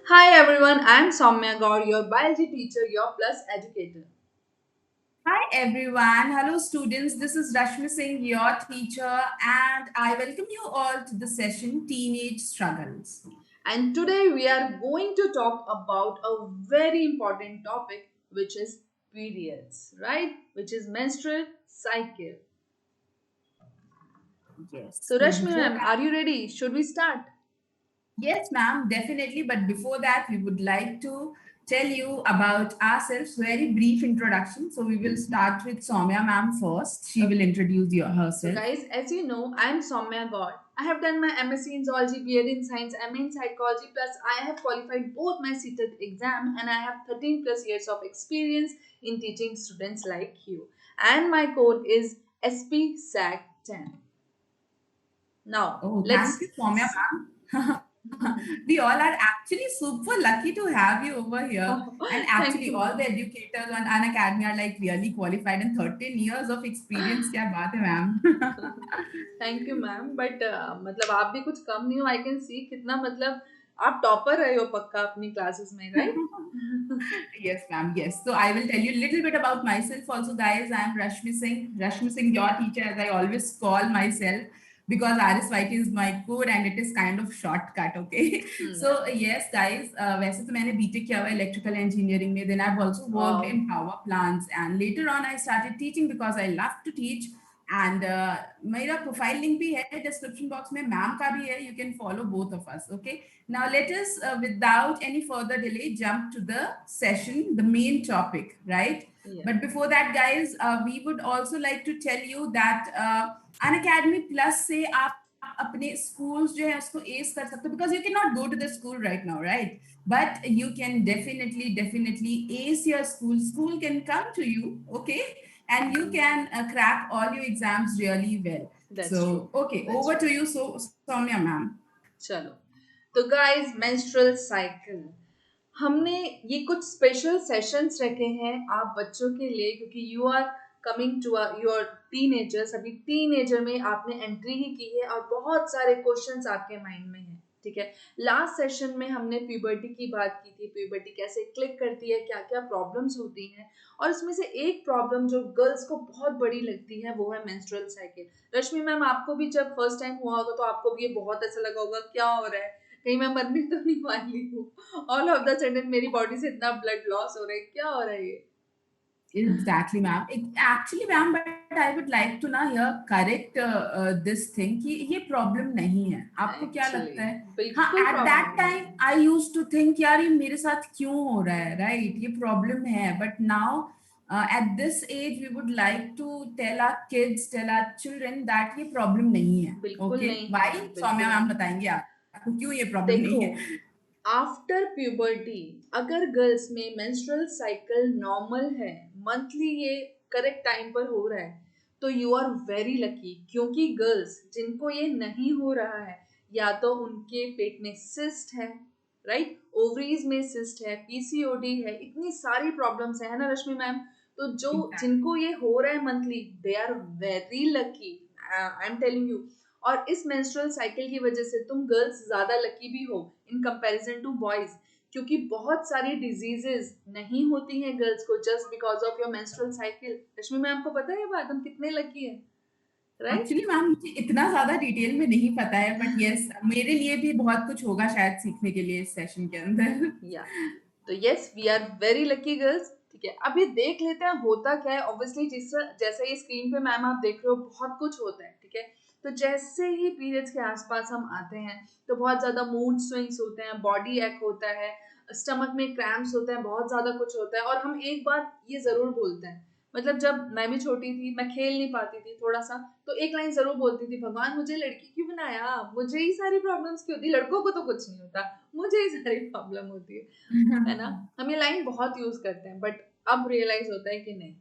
Hi everyone, I'm Soumya Gaur, your biology teacher, your plus educator. Hi everyone. Hello students. This is Rashmi Singh, your teacher, and I welcome you all to the session Teenage Struggles. And today we are going to talk about a very important topic which is periods, right? Which is menstrual cycle. Yes. So So Rashmi before ma'am, that, are you ready? Should we start? yes, ma'am, definitely. But before that, we would like to tell you about ourselves. Very brief introduction. So we will start with Soumya ma'am first. She will Okay. introduce So herself. guys, as you know, I am Soumya Gaur. I have done my MSc in Zoology, B.Ed in Science, MA in Psychology, plus I have qualified both my CETET exam and I have 13 plus years of experience in teaching students like you. And my code is SPSAC10. Now, Oh, thank let's. you, Soumya ma'am. We all are actually super lucky to have you over here. And Thank actually, you, all the ma'am. educators on an academy are like really qualified and 13 years of experience. Kya baat hai, ma'am? Thank you ma'am but मतलब आप भी कुछ कम नहीं हो I can see कितना मतलब आप topper रहे हो पक्का अपनी क्लासेस में right Yes, ma'am. Yes. So I will tell you a little bit about myself also, guys. I am Rashmi Singh. Rashmi Singh, your teacher, as I always call myself, because RSYT is my code and it is kind of shortcut. Okay. So yes, guys. वैसे तो मैंने BTech किया हुआ है electrical engineering में. Then I've also worked wow in power plants, and later on I started teaching because I love to teach. And मेरा profile link भी है डिस्क्रिप्शन बॉक्स में मैम का भी है you can follow both of us okay now let us without any further delay jump to the session the main topic right या but before that guys we would also like to tell you that an academy plus से आप अपने schools जो है उसको ace कर सकते हो because you cannot go to the school right now right but you can definitely ace your school can come to you okay and you can crack all your exams really well. That's true So, okay, that's over true to you, so Soumya, ma'am. चलो तो guys menstrual cycle हमने ये कुछ special sessions रखे हैं आप बच्चों के लिए क्योंकि you are coming to your teenagers अभी टीनेजर में आपने एंट्री ही की है और बहुत सारे क्वेश्चंस आपके माइंड में हैं ठीक है लास्ट सेशन में हमने प्यूबर्टी की बात की थी प्यूबर्टी कैसे क्लिक करती है क्या क्या प्रॉब्लम्स होती हैं और इसमें से एक प्रॉब्लम जो गर्ल्स को बहुत बड़ी लगती है वो है मेंस्ट्रुअल साइकिल रश्मि मैम आपको भी जब फर्स्ट टाइम हुआ होगा तो आपको भी ये बहुत ऐसा लगा होगा क्या हो रहा है कहीं मैं मरने तो नहीं वाली हूँ ऑल ऑफ द सडन मेरी बॉडी से इतना ब्लड लॉस हो रहा है क्या हो रहा है ये Exactly, ma'am. Actually, ma'am, but I would like to ना here correct this thing कि ये problem नहीं है. आपको क्या एक्चुअली लगता है? हाँ, बिल्कुल at that प्रॉब्लम नहीं time है I used to think यार ये मेरे साथ क्यों हो रहा है, right? ये problem है. But now at this age we would like to tell our kids, tell our children that ये problem नहीं है. बिल्कुल Okay? नहीं Why? है सौम्या बिल्कुल मैम नहीं बताएंगे आपको क्यों ये problem देखो नहीं है. आफ्टर प्यूबर्टी अगर गर्ल्स में मेंस्ट्रुअल साइकिल नॉर्मल है मंथली ये करेक्ट टाइम पर हो रहा है तो यू आर वेरी लकी क्योंकि गर्ल्स जिनको ये नहीं हो रहा है या तो उनके पेट में सिस्ट है राइट ओवरीज में सिस्ट है पीसीओडी है इतनी सारी प्रॉब्लम्स है ना रश्मि मैम तो जो Exactly. जिनको ये हो रहा है monthly they are very lucky I am telling you और इस मेंस्ट्रुअल साइकिल की वजह से तुम गर्ल्स ज्यादा लकी भी हो इन कंपैरिजन टू बॉयज क्योंकि बहुत सारी डिजीजेस नहीं होती हैं गर्ल्स को just because of your menstrual cycle Rashmi ma'am आपको पता है ये बात हम कितने लकी हैं राइट एक्चुअली मैम मुझे इतना ज्यादा डिटेल में नहीं पता है बट यस मेरे लिए भी बहुत कुछ होगा शायद सीखने के लिए इस सेशन के अंदर या तो yes we are very lucky girls ठीक है अभी देख लेते हैं होता क्या है ऑब्वियसली जिस जैसे ये स्क्रीन पे मैम आप देख रहे हो बहुत कुछ होता है ठीक है तो जैसे ही पीरियड्स के आसपास हम आते हैं तो बहुत ज्यादा मूड स्विंग्स होते हैं बॉडी एक होता है स्टमक में क्रैम्प्स होते हैं बहुत ज्यादा कुछ होता है और हम एक बात ये जरूर बोलते हैं मतलब जब मैं भी छोटी थी मैं खेल नहीं पाती थी थोड़ा सा तो एक लाइन जरूर बोलती थी भगवान मुझे लड़की क्यों बनाया मुझे ही सारी प्रॉब्लम्स क्यों होती लड़कों को तो कुछ नहीं होता मुझे ही सारी प्रॉब्लम होती है ना हम ये लाइन बहुत यूज करते हैं बट अब रियलाइज होता है कि नहीं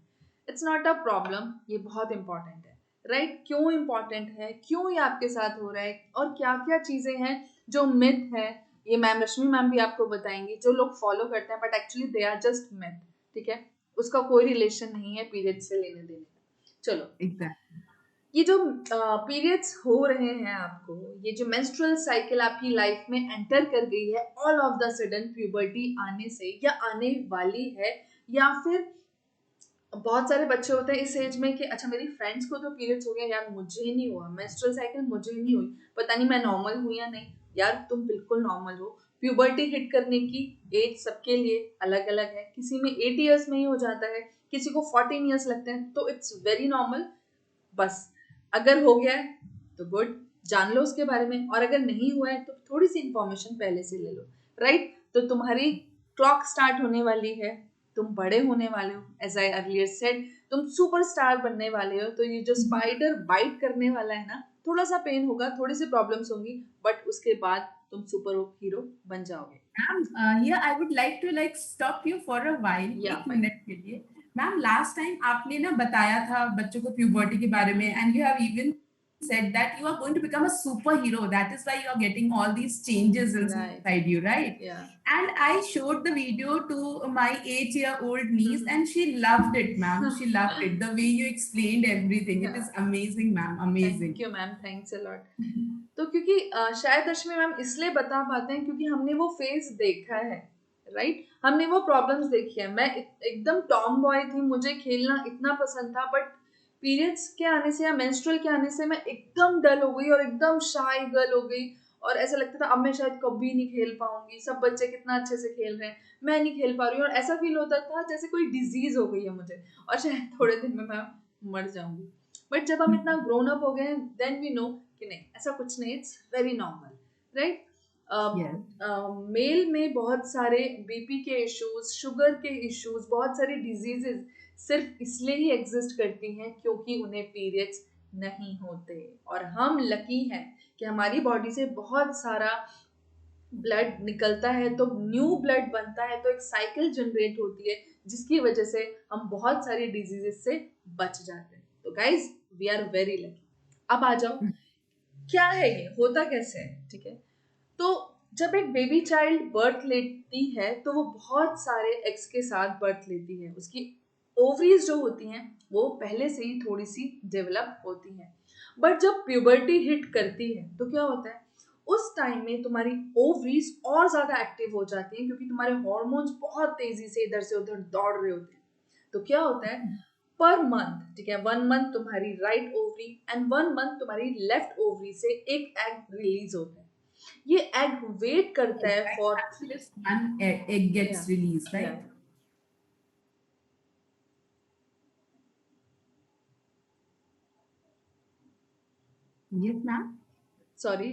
इट्स नॉट अ प्रॉब्लम ये बहुत इंपॉर्टेंट है राइट क्यों इंपॉर्टेंट है क्यों ये आपके साथ हो रहा है और क्या क्या चीजें हैं जो मिथ है ये मैम रश्मि मैम भी आपको बताएंगी जो लोग फॉलो करते हैं but actually they are just myth ठीक है उसका कोई रिलेशन नहीं है पीरियड से लेने देने का चलो एग्जैक्ट ये जो पीरियड्स हो रहे हैं आपको, ये जो मेंस्ट्रुअल साइकिल आपकी लाइफ में एंटर कर गई है all of the sudden puberty आने से या आने वाली है, या फिर बहुत सारे बच्चे होते हैं इस एज में कि अच्छा मेरी फ्रेंड्स को तो पीरियड्स हो गया यार, मुझे नहीं हुआ, मेंस्ट्रुअल साइकिल मुझे नहीं हुई, पता नहीं मैं नॉर्मल हूँ या नहीं। यार तुम बिल्कुल नॉर्मल हो। प्यूबर्टी हिट करने की एज सबके लिए अलग अलग है, किसी में 8 इयर्स में ही हो जाता है, किसी को 14 इयर्स लगते हैं, तो इट्स वेरी नॉर्मल। बस अगर हो गया है तो गुड, जान लो उसके बारे में, और अगर नहीं हुआ है तो थोड़ी सी इंफॉर्मेशन पहले से ले लो, राइट। तो तुम्हारी क्लॉक स्टार्ट होने वाली है, तुम बड़े होने वाले हो, एज आई अर्लियर सेड तुम सुपरस्टार बनने वाले हो। तो ये जो स्पाइडर बाइट करने वाला है ना, थोड़ा सा पेन होगा, थोड़ी सी प्रॉब्लम्स होंगी, बट उसके बाद तुम सुपर हीरो बन जाओगे। Ma'am, here I would like to like stop you for a while, या एक फाइन। मिनट के लिए। मैम लास्ट टाइम आपने ना बताया था बच्चों को प्यूबर्टी के बारे में, and you have even said that you are going to become a superhero. That is why you are getting all these changes right. inside you, right? या And I showed the video to my 8-year-old niece, and she loved it, ma'am. She loved it. The way you explained everything, it is amazing, ma'am. Amazing. Thank you ma'am, thanks a lot. तो क्योंकि शायद रश्मि ma'am इसलिए बता पाते हैं क्योंकि हमने वो फेज देखा है, राइट। हमने वो प्रॉब्लम्स देखी है। मैं एकदम टॉम बॉय थी, मुझे खेलना इतना पसंद था, बट पीरियड्स के आने से या मेंस्ट्रुअल के आने से मैं एकदम डल हो गई और एकदम शाय गर्ल हो गई, और ऐसा लगता था अब मैं शायद कभी नहीं खेल पाऊंगी, सब बच्चे कितना अच्छे से खेल रहे हैं, मैं नहीं खेल पा रही हूँ, और ऐसा फील होता था जैसे कोई डिजीज हो गई है मुझे, और शायद थोड़े दिन में मैं मर जाऊंगी। बट जब हम इतना ग्रोन अप हो गए देन वी नो कि नहीं, ऐसा कुछ नहीं, it's very normal, right. Yes. Male में बहुत सारे बीपी के इश्यूज, शुगर के इश्यूज, बहुत सारी डिजीजेस सिर्फ इसलिए ही एग्जिस्ट करती हैं क्योंकि उन्हें पीरियड्स नहीं होते। और हम लकी हैं कि हमारी बॉडी से बहुत सारा ब्लड निकलता है, तो न्यू ब्लड बनता है, तो एक साइकिल जनरेट होती है जिसकी वजह से हम बहुत सारी डिजीजेस से बच जाते हैं। तो guys we are very lucky. अब आ जाओ, क्या है ये, होता कैसे है, ठीक है। तो जब एक बेबी चाइल्ड बर्थ लेती है तो वो बहुत सारे एग्स के साथ बर्थ लेती है। उसकी ओवरीज जो होती हैं वो पहले से ही थोड़ी सी डेवलप होती हैं, बट जब प्यूबर्टी हिट करती है तो क्या होता है, उस टाइम में तुम्हारी ओवरीज और ज्यादा एक्टिव हो जाती हैं क्योंकि तुम्हारे हॉर्मोन्स बहुत तेजी से इधर से उधर दौड़ रहे होते हैं। तो क्या होता है, पर मंथ, ठीक है, 1 मंथ तुम्हारी राइट ओवरी एंड 1 मंथ तुम्हारी लेफ्ट ओवरी से एक एग रिलीज होता है। ये एग वेट करता Yes, है right. For Just one egg या gets released, या right? Yes, ma'am. Sorry,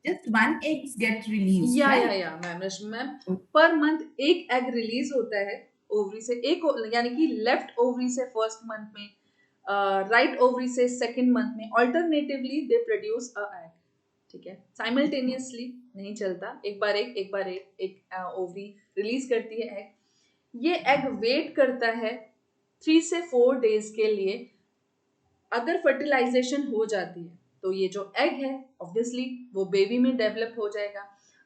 Just one eggs get released, right? या ma'am, Rashmi ma'am, per month एक एग रिलीज होता है ओवरी से, एक यानी कि लेफ्ट ओवरी से फर्स्ट मंथ में, राइट ओवरी से सेकंड मंथ में, alternatively they produce a egg, ठीक है, साइमल्टेनियसली नहीं चलता, एक बार एक ओवरी रिलीज करती है एग। ये एग वेट करता है 3 से 4 डेज के लिए। अगर फर्टिलाइजेशन हो जाती है तो ये जो एग है ऑब्वियसली वो बेबी में डेवलप हो जाएगा।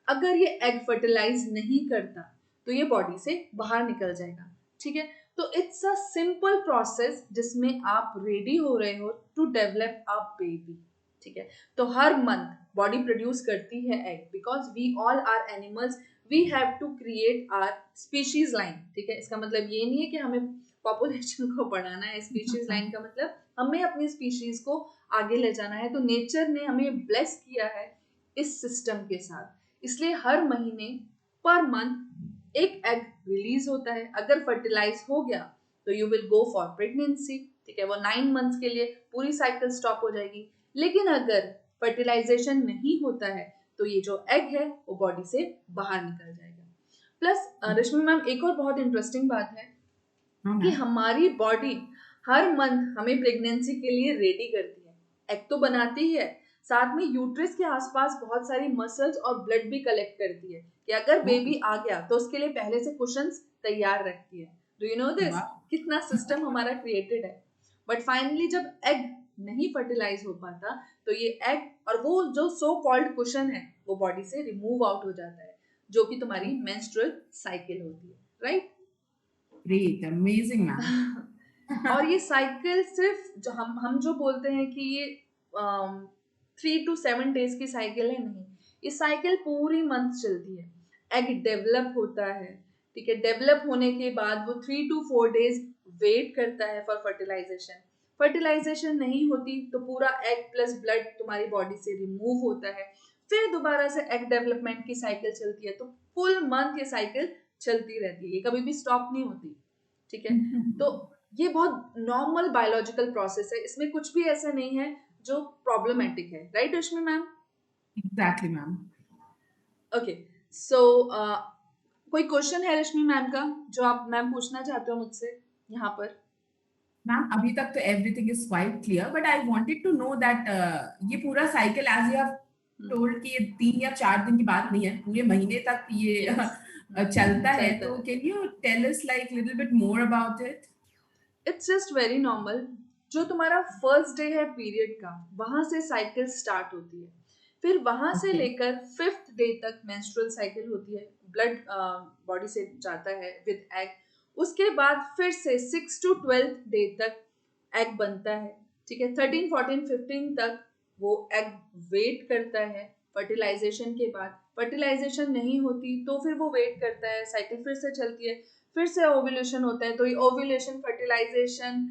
अगर ये एग फर्टिलाइज नहीं करता तो ये बॉडी से बाहर निकल जाएगा, ठीक है। तो इट्स अ सिंपल प्रोसेस जिसमें आप रेडी हो रहे हो टू डेवलप अ बेबी, ठीक है। तो हर मंथ बॉडी प्रोड्यूस करती है egg, because we all are animals, we have to create our species line, ठीक है। इसका मतलब ये नहीं है कि हमें पॉपुलेशन को बढ़ाना है, स्पीशीज लाइन का मतलब हमें अपनी स्पीशीज को आगे ले जाना है। तो नेचर ने हमें ब्लेस किया है इस सिस्टम के साथ, इसलिए हर महीने पर मंथ एक एग रिलीज होता है। अगर फर्टिलाइज हो गया तो you will go for pregnancy, ठीक है, वो 9 मंथ्स के लिए पूरी साइकिल स्टॉप हो जाएगी। लेकिन अगर फर्टिलाइजेशन नहीं होता है तो ये जो एग है वो बॉडी से बाहर निकल जाएगा। प्लस रश्मि मैम एक और बहुत इंटरेस्टिंग बात है हाँ कि मैम। हमारी बॉडी हर मंथ हमें प्रेगनेंसी के लिए रेडी करती है, एग तो बनाती ही है, साथ में यूट्रस के आसपास बहुत सारी मसल्स और ब्लड भी कलेक्ट करती है कि अगर बेबी आ गया तो उसके लिए पहले से कुशंस तैयार रखती है। डू यू नो दिस, वाह। कितना सिस्टम हमारा क्रिएटेड है। बट फाइनली जब एग नहीं फर्टिलाइज हो पाता तो ये एग और वो जो सो कॉल्ड कुशन है वो बॉडी से रिमूव आउट हो जाता है, जो कि तुम्हारी मेंस्ट्रुअल साइकिल होती है, राइट। Great, amazing, ma'am. और ये साइकिल सिर्फ जो हम जो बोलते हैं कि ये 3 to 7 days की साइकिल है, नहीं, ये साइकिल पूरी मंथ चलती है। एग डेवलप होता है, ठीक है, डेवलप होने के बाद वो 3 to 4 days वेट करता है फॉर फर्टिलाइजेशन। फर्टिलाइजेशन नहीं होती तो पूरा एग प्लस ब्लड तुम्हारी बॉडी से रिमूव होता है, फिर दोबारा से एग डेवलपमेंट की साइकिल चलती है। तो फुल मंथ ये साइकिल चलती रहती है, ये कभी भी स्टॉप नहीं होती, ठीक है। तो ये बहुत नॉर्मल बायोलॉजिकल प्रोसेस है, इसमें कुछ भी ऐसा नहीं है जो प्रॉब्लमेटिक है, राइट रश्मि मैम? Exactly ma'am. ओके, सो कोई क्वेश्चन है रश्मि मैम का जो आप मैम पूछना चाहते हो मुझसे यहाँ पर? मैम अभी तक तो everything is quite clear, but I wanted to know that ये पूरा cycle as you have told कि ये 3 या 4 दिन की बात नहीं है, पूरे महीने तक ये यस, चलता है, चलता तो रहता can you tell us like little bit more about it? है। It's just very normal. जो तुम्हारा फर्स्ट डे है पीरियड का, वहां से साइकिल स्टार्ट होती है, फिर वहां से ओके। लेकर 5th डे तक मेंस्ट्रुअल साइकिल होती है, ब्लड बॉडी से जाता है विद एग। उसके बाद फिर से 6 to 12 डे तक एग बनता है, ठीक है। 13, 14, 15 तक वो एग वेट करता है फर्टिलाइजेशन के बाद। फर्टिलाइजेशन नहीं होती तो फिर वो वेट करता है, साइकिल फिर से चलती है, फिर से ओव्यूलेशन होता है, तो ये ओव्यूलेशन, फर्टिलाइजेशन,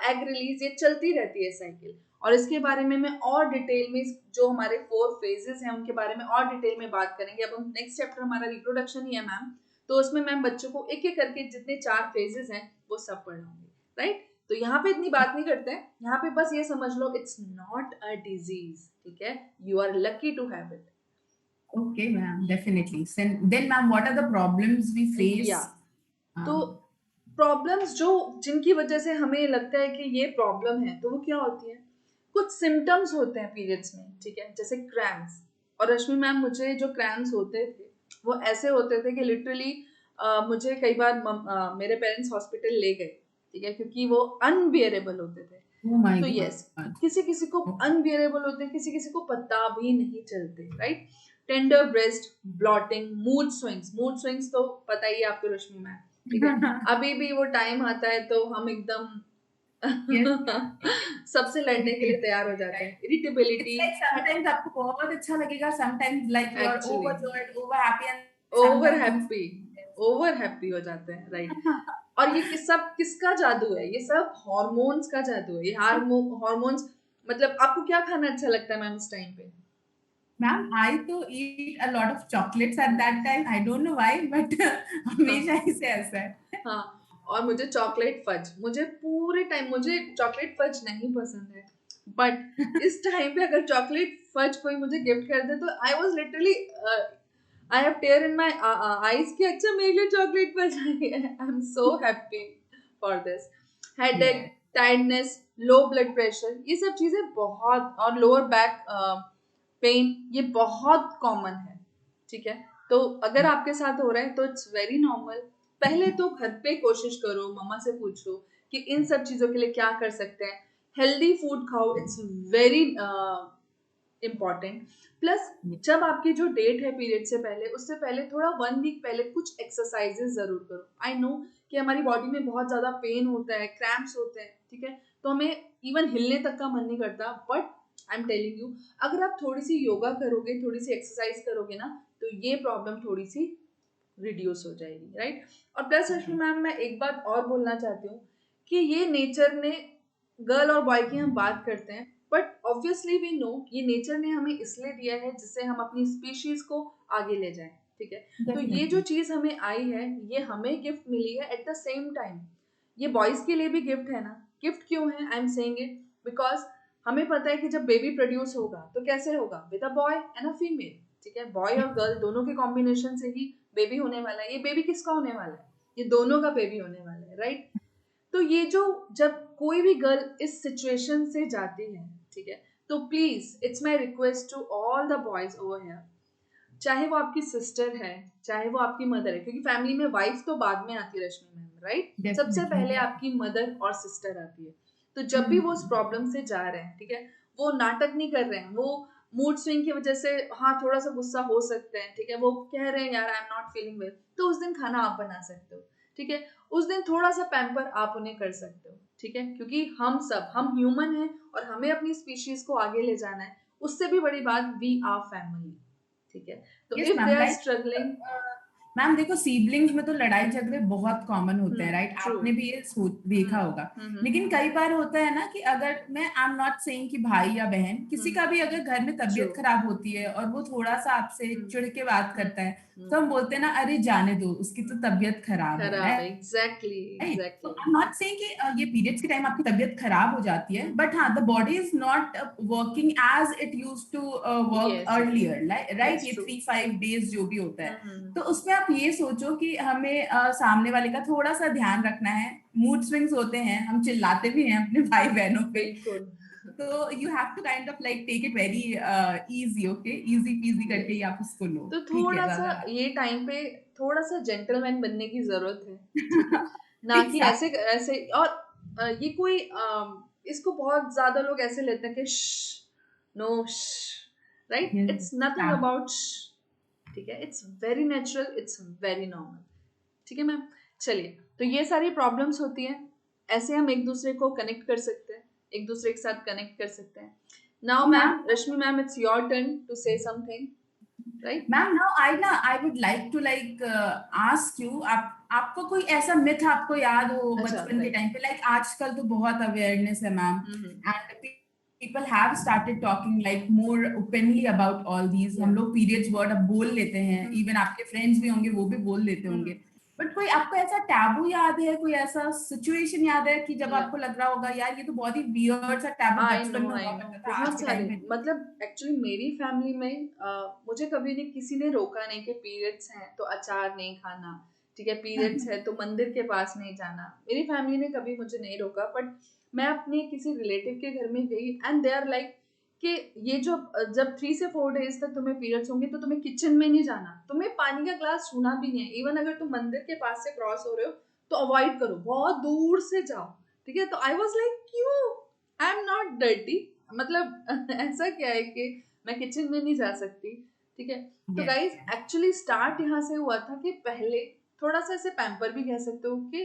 एग रिलीज, ये चलती रहती है साइकिल। और इसके बारे में मैं और डिटेल में, जो हमारे 4 फेजेस हैं उनके बारे में और डिटेल में बात करेंगे। अब हम नेक्स्ट चैप्टर हमारा रिप्रोडक्शन ही है मैम, तो उसमें मैम बच्चों को एक एक करके जितने 4 फेजेस हैं वो सब पढ़ाऊंगी, राइट? तो यहाँ पे इतनी बात नहीं करते हैं, यहाँ पे बस ये समझ लो इट्स नॉट अ डिजीज, ठीक है, you are lucky to have it. Okay, ma'am, definitely. Then, ma'am, what are the problems we या face? तो Um, प्रॉब्लम्स जो जिनकी वजह से हमें लगता है कि ये प्रॉब्लम है, तो वो क्या होती है? कुछ सिम्टम्स होते हैं पीरियड्स में, ठीक है, जैसे क्रैम्प्स। और रश्मि मैम, मुझे जो क्रैम्प्स होते थे वो ऐसे होते थे कि लिटरली मुझे कई बार मेरे पेरेंट्स हॉस्पिटल ले गए, ठीक है, क्योंकि वो अनबियरेबल होते थे। oh my तो God. यस, किसी किसी को Okay. अनबियरेबल होते हैं, किसी किसी को पता भी नहीं चलते, right? Tender breast, blotting, mood swings तो पता ही है आपको रश्मि मैम, ठीक है। अभी भी वो टाइम आता है तो हम एकदम Yes, ma'am. सबसे लड़ने के लिए Irritated, तैयार हो जाते right? हैं, It's इरिटेबिलिटी। like sometimes आपको बहुत अच्छा लगेगा, sometimes like you are actually overjoyed, over happy, and over sometimes you happy, over happy हो जाते हैं, राइट? और ये सब किसका जादू है? ये सब हॉर्मोन्स का जादू है। ये हॉर्मोन्स, मतलब आपको क्या खाना अच्छा लगता है मैम इस टाइम पे? Ma'am, I to eat a lot of chocolates at that time. I don't know why, but हमेशा ही से ऐसा है. हाँ, और मुझे चॉकलेट फज, मुझे पूरे टाइम मुझे चॉकलेट फज नहीं पसंद है, बट इस टाइम पे अगर चॉकलेट फज कोई मुझे गिफ्ट कर दे तो I was literally, I have tear in my eyes कि अच्छा मेरे लिए चॉकलेट फज आई है। I am so happy for this. Headache, Yeah. Tiredness, low blood pressure, ये सब चीजें बहुत, और लोअर बैक पेन, ये बहुत कॉमन है, ठीक है। तो अगर आपके साथ हो रहा है तो इट्स वेरी नॉर्मल। पहले तो घर पे कोशिश करो, मम्मा से पूछो कि इन सब चीजों के लिए क्या कर सकते हैं। हेल्दी फूड खाओ, इट्स वेरी इम्पॉर्टेंट। प्लस जब आपकी जो डेट है पीरियड से पहले, उससे पहले थोड़ा 1 वीक पहले कुछ एक्सरसाइजेस जरूर करो। आई नो कि हमारी बॉडी में बहुत ज्यादा पेन होता है, क्रैम्प्स होते हैं, ठीक है, तो हमें इवन हिलने तक का मन नहीं करता, but I am telling you, अगर आप थोड़ी सी योगा करोगे, थोड़ी सी एक्सरसाइज करोगे ना, तो ये प्रॉब्लम थोड़ी सी रिड्यूस हो जाएगी, राइट? और प्लस रश्मि मैम, मैं एक बात और बोलना चाहती हूँ कि ये नेचर ने, गर्ल और बॉय की हम बात करते हैं, बट ऑब्वियसली वी नो ये नेचर ने हमें इसलिए दिया है जिससे हम अपनी स्पीशीज को आगे ले जाएं, ठीक है। तो ये जो Definitely. चीज हमें आई है, ये हमें गिफ्ट मिली है, एट द सेम टाइम ये बॉयज के लिए भी गिफ्ट है ना। गिफ्ट क्यों है? I am saying it because हमें पता है कि जब बेबी प्रोड्यूस होगा तो कैसे होगा, with a boy and a female, ठीक है। बॉय और गर्ल दोनों के कॉम्बिनेशन से ही बेबी होने वाला है। ये बेबी किसका होने वाला है? ये दोनों का बेबी होने वाला है, राइट? तो ये जो, जब कोई भी गर्ल इस सिचुएशन से जाती है, ठीक है, तो please it's my request to all the boys over here, चाहे वो आपकी सिस्टर है, चाहे वो आपकी मदर है, क्योंकि फैमिली में वाइफ तो बाद में आती है रश्मि मैम, राइट? सबसे Definitely. पहले आपकी मदर और सिस्टर आती है। तो जब भी वो उस Mhm. प्रॉब्लम से जा रहे हैं, ठीक है, वो नाटक नहीं कर रहे हैं, वो मूड स्विंग की वजह से हाँ थोड़ा सा गुस्सा हो सकते हैं, ठीक है, वो कह रहे हैं यार I am not feeling well, तो उस दिन खाना आप बना सकते हो, ठीक है, उस दिन थोड़ा सा पैम्पर आप उन्हें कर सकते हो, ठीक है, क्योंकि हम ह्यूमन हैं और हमें अपनी स्पीशीज को आगे ले जाना है। उससे भी बड़ी बात, वी आर फैमिली, ठीक है। तो yes if they ma'am, are like struggling, ma'am देखो सिबलिंग्स में तो लड़ाई झगड़े बहुत कॉमन होते हैं, राइट? ट्रू, आपने भी ये देखा होगा। लेकिन कई बार होता है ना कि अगर मैं आई एम नॉट सेइंग कि भाई या बहन किसी का भी अगर घर में ट्रू, तबीयत खराब होती है और वो थोड़ा सा आपसे चिढ़ के बात करता है, तो हम बोलते हैं ना, अरे जाने दो, उसकी तो तबीयत खराब है, खराब है, राइट? एग्जैक्टली राइट, तो exactly, I am not saying कि ये पीरियड्स के टाइम आपकी तबीयत खराब हो जाती है, बट हाँ, the body is not working as it use to work yes yes earlier, right? Yes, yeah true, 3-5 days जो भी होता है, तो उसमें आप ये सोचो कि हमें सामने वाले का थोड़ा सा ध्यान रखना है। मूड स्विंग्स होते हैं, हम चिल्लाते भी हैं अपने भाई बहनों पे, बिल्कुल, तो you have to kind of like take it very easy, okay, easy peasy करके यस। ही आप उसको लो, तो ठीक है, थोड़ा सा ज्यादा ये टाइम पे थोड़ा सा जेंटलमैन बनने की जरूरत है, ठीक है, ना कि ऐसे एग्जैक्ट ऐसे। और ये कोई इसको बहुत ज्यादा लोग ऐसे लेते हैं कि no, right, it's nothing about, ठीक है, it's very natural, it's very normal, ठीक है मैम। चलिए, तो ये सारी प्रॉब्लम्स होती हैं, ऐसे हम एक दूसरे को कनेक्ट कर सकते हैं, एक दूसरे के साथ कनेक्ट कर सकते हैं। Now ma'am, ma'am. Rashmi ma'am, it's your turn to say something, right? Ma'am now I would like to like ask you, आप आपको कोई ऐसा मिथ आपको याद हो अच्छा, बचपन के राइट, टाइम पे? लाइक आजकल तो बहुत अवेयरनेस है ma'am, hmm, and people have started talking like more openly about all these. या, हम लोग पीरियड्स वर्ड अब बोल लेते हैं, इवन आपके फ्रेंड्स भी होंगे वो भी बोल लेते होंगे, बट कोई आपको ऐसा टैबू याद है, कोई ऐसा सिचुएशन याद है कि जब या, आपको लग रहा होगा यार ये तो बहुत ही वियर्ड सा टैबू बचपन में आई हुआ नो, करता था, आज बहुत के सारे, टाइम में? मतलब एक्चुअली मेरी फैमिली में मुझे कभी नहीं किसी ने रोका नहीं कि पीरियड्स हैं तो अचार नहीं खाना, ठीक है, पीरियड्स है तो मंदिर के पास नहीं जाना, मेरी फैमिली ने कभी मुझे नहीं रोका। बट मैं अपने किसी रिलेटिव के घर में गई एंड दे आर लाइक कि ये जो जब 3 से 4 डेज तक तुम्हें पीरियड्स होंगे तो तुम्हें किचन में नहीं जाना, तुम्हें पानी का ग्लास छूना भी नहीं है, इवन अगर तुम मंदिर के पास से क्रॉस हो रहे हो तो अवॉइड करो, बहुत दूर से जाओ, ठीक है। तो आई वॉज लाइक, क्यों, आई एम नॉट डर्टी, मतलब ऐसा क्या है कि मैं किचन में नहीं जा सकती, ठीक है। तो Yes. गाइज एक्चुअली स्टार्ट यहाँ से हुआ था कि पहले थोड़ा सा ऐसे पैम्पर भी कह सकते हो कि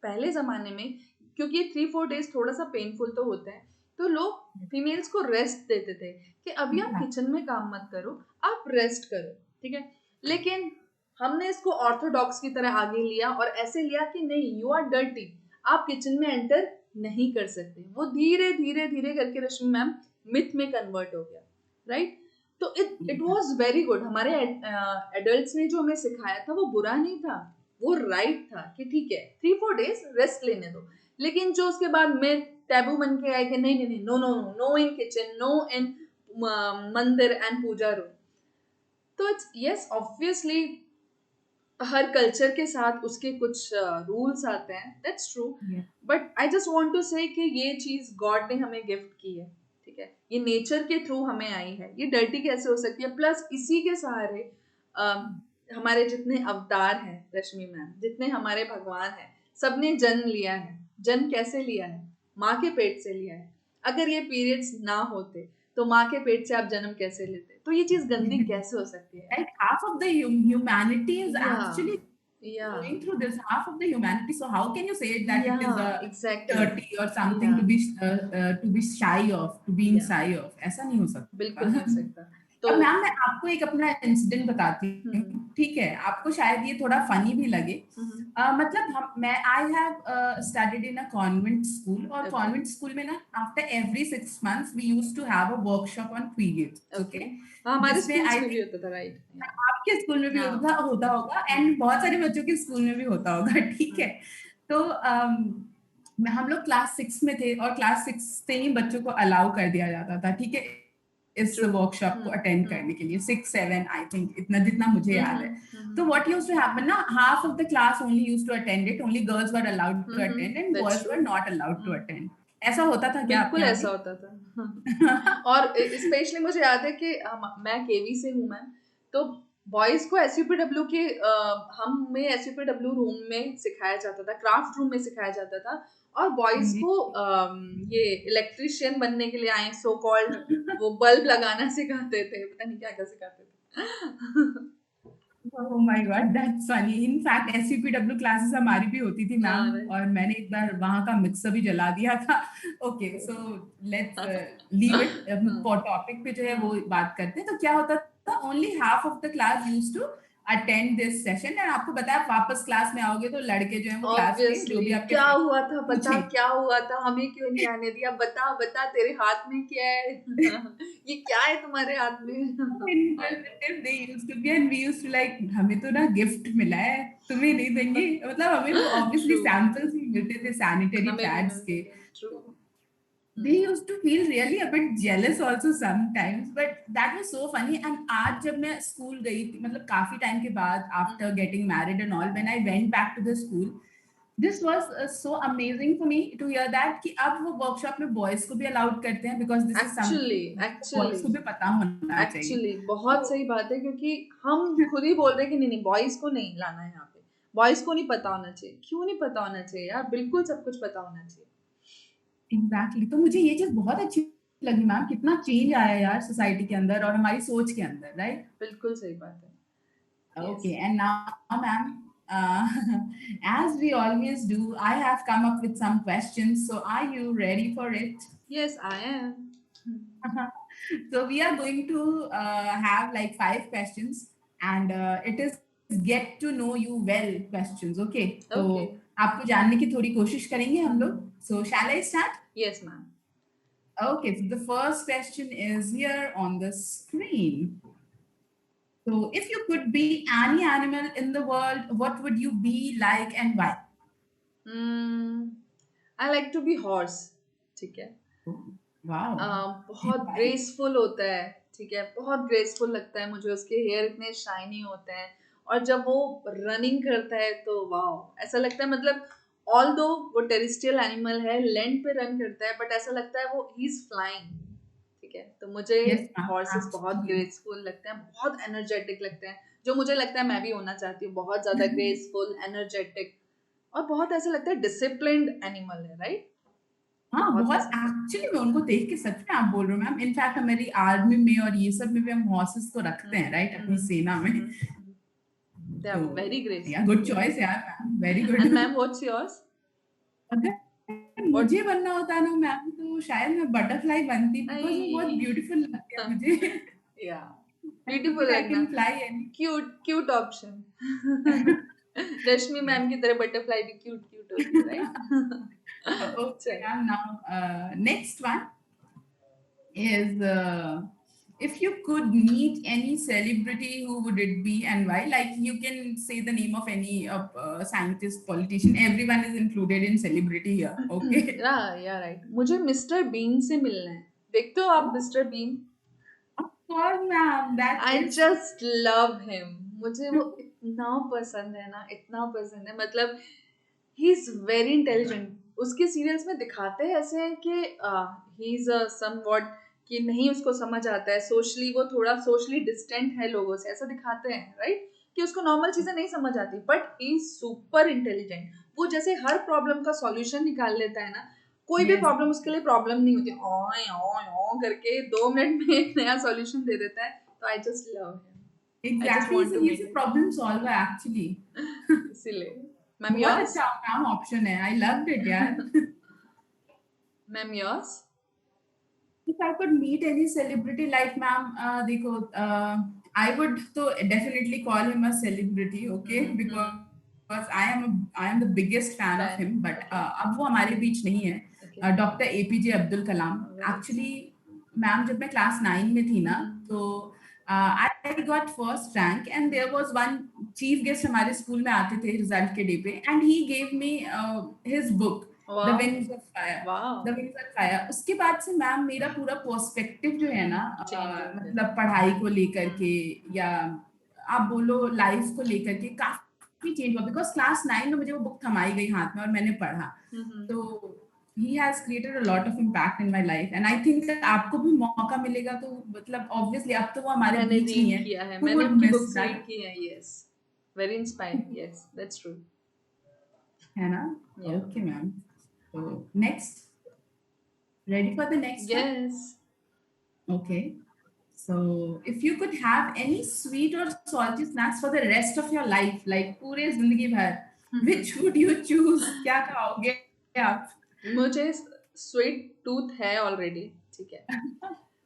पहले जमाने में, क्योंकि 3-4 डेज थोड़ा सा पेनफुल तो होता है, तो लोग फीमेल्स को रेस्ट देते थे कि अभी आप किचन में काम मत करो, आप रेस्ट करो, ठीक है। लेकिन हमने इसको ऑर्थोडॉक्स की तरह आगे लिया और ऐसे लिया कि नहीं, यू आर डर्टी, आप किचन में एंटर नहीं कर सकते। वो धीरे धीरे धीरे करके रश्मि मैम मिथ में कन्वर्ट हो गया, राइट। तो इट वाज वेरी गुड, हमारे एडल्ट्स ने जो हमें सिखाया था वो बुरा नहीं था, वो राइट था कि ठीक है 3-4 डेज रेस्ट लेने दो। लेकिन जो उसके बाद में टैबू बन के आए कि नहीं नहीं नहीं, no no no, no in kitchen, no in मंदिर एंड पूजा रूम, तो इट्स यस ऑब्वियसली हर कल्चर के साथ उसके कुछ रूल्स आते हैं, that's true. Yeah. But I just want to say कि ये चीज गॉड ने हमें गिफ्ट की है, ठीक है, ये नेचर के थ्रू हमें आई है, ये डर्टी कैसे हो सकती है। प्लस इसी के सहारे हमारे जितने अवतार हैं रश्मि मैम, जितने हमारे भगवान हैं, सबने जन्म लिया है। जन्म कैसे लिया है? माँ के पेट से लिया है। अगर ये पीरियड्स ना होते तो माँ के पेट से आप जन्म कैसे लेते? तो ये चीज गंदी कैसे हो सकती है? Like half of the humanity is या, actually या, going through this, half of the humanity, so how can you say that it is या, एग्जैक्टली, dirty or something या, to be shy of, to being या, shy of? ऐसा नहीं हो बिल्कुल नहीं हो सकता। सकता। तो अब मैम मैं आपको एक अपना इंसिडेंट बताती हूँ, ठीक है, आपको शायद ये थोड़ा फनी भी लगे। मतलब मैं I have studied in a convent school, और ओके, कॉन्वेंट स्कूल में ना after every 6 months we used to have a workshop on periods, okay, okay, हाँ हमारे जिसमें स्कूल्स आई में भी थिंक होता था, राइट, आपके स्कूल में भी हाँ, होता होगा, एंड बहुत सारे बच्चों के स्कूल में भी होता होगा, ठीक है। तो हम लोग क्लास 6 में थे, और क्लास 6 से ही बच्चों को अलाउ कर दिया जाता था, ठीक है, इस ट्रू, वर्कशॉप को अटेंड करने के लिए, 6-7 आई थिंक, इतना जितना मुझे याद है। तो व्हाट यूज्ड टू हैपन ना, half of the class only used to attend it, only girls were allowed to attend and that's boys true, were not allowed to attend. ऐसा होता था क्या आपके बिल्कुल यहाँ ऐसा भी? होता था। और स्पेशली मुझे याद है कि मैं केवी से हूँ मैम, तो बॉयज को एसयूपीडब्ल्यू के हमें एसयूपीडब्ल्यू रूम में सिखाया जाता था, क्राफ्ट रूम में सिखाया जाता था, और बॉयज को ये इलेक्ट्रिशियन बनने के लिए आए, सो कॉल्ड वो बल्ब लगाना सिखाते थे, पता नहीं क्या क्या सिखाते थे। Oh my God, that's funny. In fact SCPW classes हमारी भी होती थी हाँ, मैम, राइट। और मैंने एक बार वहां का मिक्सर भी जला दिया था। Okay, so let's leave it. हाँ, टॉपिक पे जो है वो बात करते हैं। तो क्या होता था, only half of the class used to attend this session, and आपको पता है आप वापस क्लास में आओगे तो लड़के जो है वो क्लास के जो ऑब्वियसली भी आपके क्या फ्रेंड हुआ था, बता पूछेंगे। क्या हुआ था, हमें क्यों नहीं आने दिया, बता बता तेरे हाथ में क्या है। ये क्या है तुम्हारे हाथ में। Inquisitive they used to be, and we used to like, हमें तो ना गिफ्ट मिला है, तुम्हें नहीं देंगे। मतलब हमें तो ऑब्वियसली ट्रू, सैंपल्स ही मिलते थे सैनिटरी हमें भी पैड्स मिलते के। थे, true. They used to feel really a bit jealous also sometimes, but that was so funny. And आज जब मैं स्कूल गई थी, मतलब काफी टाइम के बाद, after getting married and all, when I went back to the school, this was so amazing for me to hear that कि अब वो वर्कशॉप में बॉयज को भी अलाउड करते हैं, because this is actually, something actually, boys को भी पता होना चाहिए। एक्चुअली तो बहुत सही बात है, क्योंकि हम खुद ही बोल रहे हैं कि नहीं नहीं बॉयज को नहीं लाना है यहाँ पे, बॉयज को नहीं पता होना चाहिए। क्यों नहीं पता होना चाहिए यार, बिल्कुल सब कुछ पता होना चाहिए। एग्जैक्टली, तो मुझे ये चीज बहुत अच्छी लगी मैम, कितना चेंज आया यार सोसाइटी के अंदर और हमारी सोच के अंदर, राइट? बिल्कुल सही बात है। Okay, yes, and now, ma'am, uh, as we always do, I have come up with some questions. So, are you ready for it? Yes I am. So, we are going to have like 5 questions, and it is get to know you well questions. Okay, तो okay, आपको जानने की थोड़ी कोशिश करेंगे हम लोग. So, shall I start? Yes ma'am. Okay, so the first question is here on the screen. So, if you could be any animal in the world, what would you be like and why? I like to be horse. ठीक है। Wow. बहुत Why? Graceful होता है। ठीक है, बहुत graceful लगता है मुझे, उसके हेयर इतने शाइनी होते हैं, और जब वो रनिंग करता है तो वाओ, ऐसा लगता है, मतलब ऑल दो वो टेरेस्ट्रियल एनिमल है, लैंड पे रन करता है, बट ऐसा लगता है वो ही इज फ्लाइंग। ठीक है, तो मुझे Yes, ma'am. हॉर्सेस बहुत Absolutely. ग्रेसफुल लगते हैं, बहुत एनर्जेटिक लगते हैं, जो मुझे लगता है मैं भी होना चाहती हूँ, बहुत ज्यादा ग्रेसफुल, एनर्जेटिक, और बहुत ऐसा लगता है डिसिप्लिन्ड एनिमल है, राइट? हाँ, बहुत बहुत पसंद है। एक्चुअली मैं उनको देख के सच में आप बोल रहे हो मैम, इनफैक्ट हमारी आर्मी में और ये सब में भी हम हॉर्सेस तो रखते हैं, राइट, अपनी सेना में। दे तो आर वेरी या ग्रेसफुल, गुड यस। चॉइस यार ma'am, very good. And ma'am what's yours? अगर व्हाट? मुझे बनना होता ना मैम, तो शायद मैं बटरफ्लाई बनती, बिकॉज वो बहुत आई ब्यूटीफुल लगती है मुझे। या आई फील ब्यूटीफुल आई लगना, can fly any. Cute cute option. Rashmi ma'am की तरह बटरफ्लाई भी क्यूट क्यूट होती है, राइट? Okay, चलो। ma'am. Now, next one is if you could meet any celebrity, who would it be and why? Like you can say the name of any scientist, politician. Everyone is included in celebrity here. Okay. Yeah right, मुझे mister Bean से मिलना है। देखते हो आप Oh, mister Bean? of course, ma'am. That I is just love him. मुझे वो इतना पसंद है ना, इतना पसंद है, मतलब ही इज वेरी इंटेलिजेंट। उसके सीरियल्स में दिखाते हैं ऐसे हैं कि ही इज समवॉट, कि नहीं उसको समझ आता है सोशली, वो थोड़ा सोशली डिस्टेंट है लोगों से, ऐसा दिखाते हैं, राइट? कि उसको नॉर्मल चीजें नहीं समझ आती, but he is super intelligent. वो जैसे हर प्रॉब्लम का सॉल्यूशन निकाल लेता है ना, कोई भी yes. प्रॉब्लम उसके लिए प्रॉब्लम नहीं होती, ओ करके 2 मिनट में एक नया सॉल्यूशन दे देता है। तो I just love him, I just Exactly. Want to He's meet a problem solver actually. Him, इसीलिए। मैम बहुत योर्स? अच्छा मैम ऑप्शन है. I loved it यार. Ma'am yours? If I could meet any celebrity, like ma'am, देखो, I would तो definitely call him a celebrity, okay, because I am the biggest fan of fan, him, but okay, अब वो हमारे बीच नहीं है. Okay, doctor APJ Abdul Kalam. Right. Actually, ma'am जब मैं class 9 में थी ना, तो I got first rank, and there was one chief guest हमारे स्कूल में आते थे रिजल्ट के डे पे, and he gave me his book, The wow, Wings of Fire. Wow. The wings of fire. उसके बाद से मैम मेरा पूरा पर्सपेक्टिव जो है ना, चेंज हो गया। मतलब पढ़ाई को लेकर के, या आप बोलो लाइफ को लेकर के, काफी चेंज हुआ, बिकॉज क्लास 9 में मुझे वो बुक थमाई गई हाथ में और मैंने पढ़ा. तो he has created a lot of impact in my life, and I think आपको भी मौका मिलेगा तो, मतलब ऑब्वियसली अब तो वो हमारे मैंने बीच नहीं रीड है. किया है, हु मैंने वुड उनकी मिस बुक्स रीड दैट? की है, yes. Very inspiring, yes, that's true. है ना? या, ओके मैम. तो next, ready for the next one? Yes. Okay. So if you could have any sweet or salty snacks for the rest of your life, like पूरे जिंदगी भर, which would you choose? क्या खाओगे आप? मुझे sweet tooth है already, ठीक है।